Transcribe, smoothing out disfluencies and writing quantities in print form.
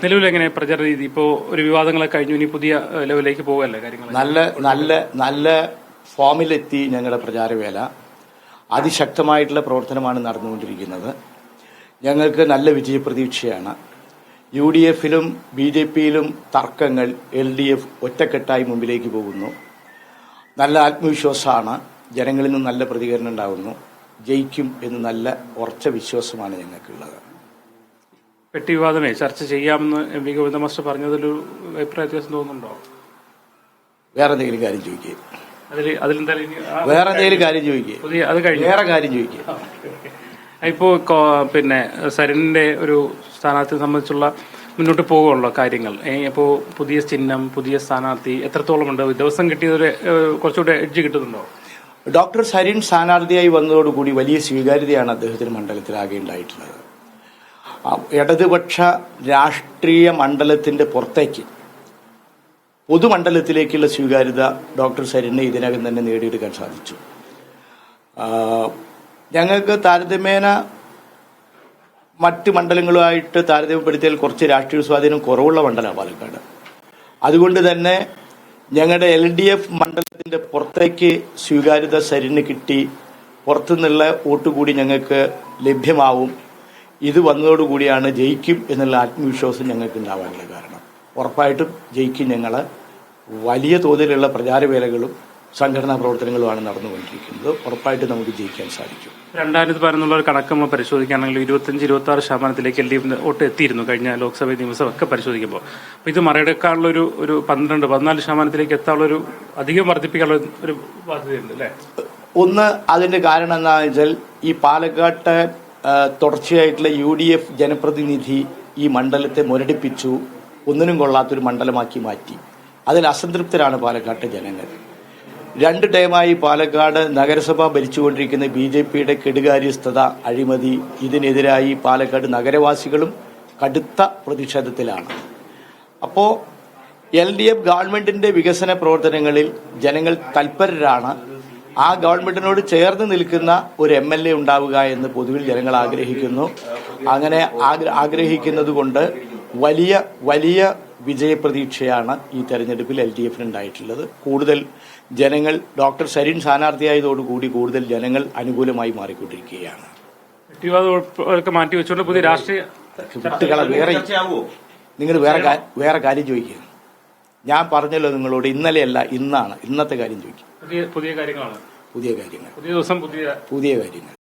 നിലവിൽ എങ്ങനെ പ്രചരണ രീതി ഇപ്പോൾ ഒരു വിവാദങ്ങളെ കഴിഞ്ഞു ഇനി പുതിയ ലെവലിലേക്ക് പോകല്ലേ കാര്യങ്ങൾ? നല്ല ഫോമിലെത്തി ഞങ്ങളുടെ പ്രചാരവേല. അതിശക്തമായിട്ടുള്ള പ്രവർത്തനമാണ് നടന്നുകൊണ്ടിരിക്കുന്നത്. ഞങ്ങൾക്ക് നല്ല വിജയപ്രതീക്ഷയാണ്. UDFിലും BJPയിലും തർക്കങ്ങൾ, LDF ഒറ്റക്കെട്ടായി മുമ്പിലേക്ക് പോകുന്നു. നല്ല ആത്മവിശ്വാസമാണ്. ജനങ്ങളിൽ നിന്നും നല്ല പ്രതികരണം ഉണ്ടാകുന്നു. ജയിക്കും എന്ന് നല്ല ഉറച്ച വിശ്വാസമാണ് ഞങ്ങൾക്കുള്ളത്. പെട്ടി വിവാദമേ ചർച്ച ചെയ്യാമെന്ന് MP ഗോവിന്ദ മാസ്റ്റർ പറഞ്ഞതിലൊരു അഭിപ്രായ വ്യത്യാസം തോന്നുന്നുണ്ടോ? വേറെ എന്തെങ്കിലും കാര്യം ചോദിക്കുക. വേറെ എന്തെങ്കിലും കാര്യം ചോദിക്കുക. വേറെ കാര്യം ചോദിക്കുക. ഇപ്പോ പിന്നെ സരിന്റെ ഒരു സ്ഥാനാർത്ഥിയെ സംബന്ധിച്ചുള്ള മുന്നോട്ട് പോകുള്ള കാര്യങ്ങൾ, ഇപ്പോൾ പുതിയ ചിഹ്നം, പുതിയ സ്ഥാനാർത്ഥി എത്രത്തോളം ഉണ്ട്? ദിവസം കിട്ടിയതൊരു കുറച്ചുകൂടെ എഡ്ജ് കിട്ടുന്നുണ്ടോ? ഡോക്ടർ സരിൻ സ്ഥാനാർത്ഥിയായി വന്നതോടുകൂടി വലിയ സ്വീകാര്യതയാണ് അദ്ദേഹത്തിന് മണ്ഡലത്തിലാകെ ഉണ്ടായിട്ടുള്ളത്. ഇടതുപക്ഷ രാഷ്ട്രീയ മണ്ഡലത്തിന്റെ പുറത്തേക്ക് പൊതുമണ്ഡലത്തിലേക്കുള്ള സ്വീകാര്യത ഡോക്ടർ സരിനെ ഇതിനകം തന്നെ നേടിയെടുക്കാൻ സാധിച്ചു. ഞങ്ങൾക്ക് താരതമ്യേന മറ്റ് മണ്ഡലങ്ങളുമായിട്ട് താരതമ്യപ്പെടുത്തിയാൽ കുറച്ച് രാഷ്ട്രീയ സ്വാധീനം കുറവുള്ള മണ്ഡലമാണ് പാലക്കാട്. അതുകൊണ്ട് തന്നെ ഞങ്ങളുടെ LDF മണ്ഡലത്തിന്റെ പുറത്തേക്ക് സ്വീകാര്യത സരിന് കിട്ടി. പുറത്തുനിന്നുള്ള വോട്ട് കൂടി ഞങ്ങൾക്ക് ലഭ്യമാവും. ഇത് വന്നതോടുകൂടിയാണ് ജയിക്കും എന്നുള്ള ആത്മവിശ്വാസം ഞങ്ങൾക്ക് ഉണ്ടാവാനുള്ള കാരണം. ഉറപ്പായിട്ടും ജയിക്കും. ഞങ്ങൾ വലിയ തോതിലുള്ള പ്രചാരവേലകളും സംഘടനാ പ്രവർത്തനങ്ങളുമാണ് നടന്നുകൊണ്ടിരിക്കുന്നത്. ഉറപ്പായിട്ടും നമുക്ക് ജയിക്കാൻ സാധിക്കും. 2011 ഒരു കണക്ക് നമ്മൾ പരിശോധിക്കുകയാണെങ്കിൽ 25-26% LDF വോട്ട് എത്തിയിരുന്നു കഴിഞ്ഞ ലോക്സഭ നിയമസഭ ഒക്കെ പരിശോധിക്കുമ്പോൾ. അപ്പോൾ ഇത് മറികടക്കാനുള്ള ഒരു 12-14% എത്താനുള്ള അധികം വർദ്ധിപ്പിക്കാനുള്ള ഒരു ബാധ്യതയുണ്ട് അല്ലേ? ഒന്ന്, അതിന്റെ കാരണം എന്താണെന്ന് വെച്ചാൽ ഈ പാലക്കാട്ട് തുടർച്ചയായിട്ടുള്ള UDF ജനപ്രതിനിധി ഈ മണ്ഡലത്തെ മുരടിപ്പിച്ചു, ഒന്നിനും കൊള്ളാത്തൊരു മണ്ഡലമാക്കി മാറ്റി. അതിൽ അസംതൃപ്തരാണ് പാലക്കാട്ടെ ജനങ്ങൾ. 2 ടൈമായി പാലക്കാട് നഗരസഭ ഭരിച്ചുകൊണ്ടിരിക്കുന്ന BJPയുടെ കെടുകാര്യസ്ഥത, അഴിമതി, ഇതിനെതിരായി പാലക്കാട് നഗരവാസികളും കടുത്ത പ്രതിഷേധത്തിലാണ്. അപ്പോൾ LDF ഗവൺമെന്റിന്റെ വികസന പ്രവർത്തനങ്ങളിൽ ജനങ്ങൾ തൽപരരാണ്. ആ ഗവൺമെന്റിനോട് ചേർന്ന് നിൽക്കുന്ന ഒരു MLA ഉണ്ടാവുക എന്ന് പൊതുവിൽ ജനങ്ങൾ ആഗ്രഹിക്കുന്നു. അങ്ങനെ ആഗ്രഹിക്കുന്നത് കൊണ്ട് വലിയ വലിയ വിജയപ്രതീക്ഷയാണ് ഈ തെരഞ്ഞെടുപ്പിൽ LDFന് ഉണ്ടായിട്ടുള്ളത്. കൂടുതൽ ജനങ്ങൾ ഡോക്ടർ സരിൻ സ്ഥാനാർത്ഥിയായതോടുകൂടി കൂടുതൽ ജനങ്ങൾ അനുകൂലമായി മാറിക്കൊണ്ടിരിക്കുകയാണ്. മാറ്റിവെച്ചുകൊണ്ട് പുതിയ രാഷ്ട്രീയ നിങ്ങൾ വേറെ കാര്യം ചോദിക്കുക. ഞാൻ പറഞ്ഞല്ലോ നിങ്ങളോട്, ഇന്നലെയല്ല ഇന്നാണ്. ഇന്നത്തെ കാര്യം ചോദിക്കും. പുതിയ കാര്യങ്ങളാണ്. പുതിയ കാര്യങ്ങൾ, പുതിയ ദിവസം പുതിയ കാര്യങ്ങൾ.